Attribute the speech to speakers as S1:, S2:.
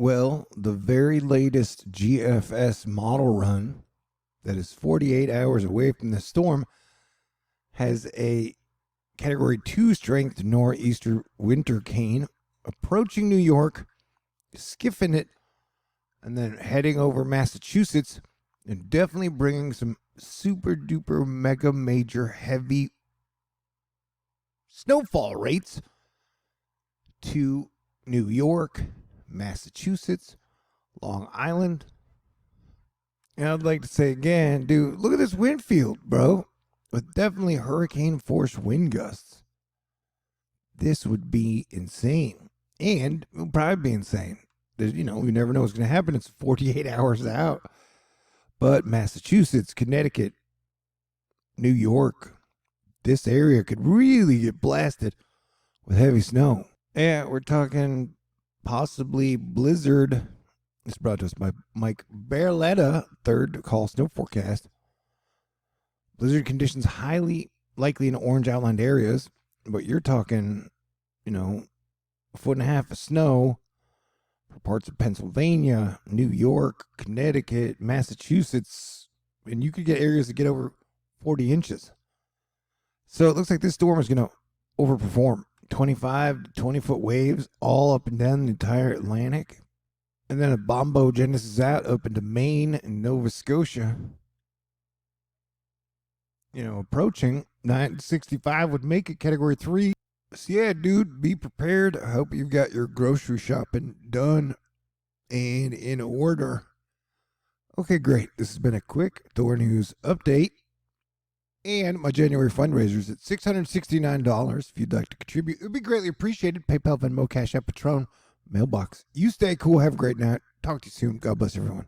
S1: Well, the very latest GFS model run that is 48 hours away from the storm has a Category 2 strength nor'easter winter cane approaching New York, skiffing it, and then heading over Massachusetts, and definitely bringing some super duper mega major heavy snowfall rates to New York, Massachusetts, Long Island. And I'd like to say again, dude, look at this wind field, bro. With definitely hurricane force wind gusts. This would be insane. And it would probably be insane. You know, we never know what's going to happen. It's 48 hours out. But Massachusetts, Connecticut, New York, this area could really get blasted with heavy snow. Yeah, we're talking possibly blizzard. It's brought to us by Mike Barletta, third call snow forecast. Blizzard conditions highly likely in orange outlined areas, but you're talking, you know, 1.5 feet of snow for parts of Pennsylvania, New York, Connecticut, Massachusetts, and you could get areas that get over 40 inches. So it looks like this storm is going to overperform. 25 to 20 foot waves all up and down the entire Atlantic. And then a bombo genesis out up into Maine and Nova Scotia. You know, approaching 965 would make it Category 3. So yeah, dude, be prepared. I hope you've got your grocery shopping done and in order. Okay, great. This has been a quick THORnews update. And my January fundraiser is at $669. If you'd like to contribute, it would be greatly appreciated. PayPal, Venmo, CashApp, Patron, mailbox. You stay cool. Have a great night. Talk to you soon. God bless everyone.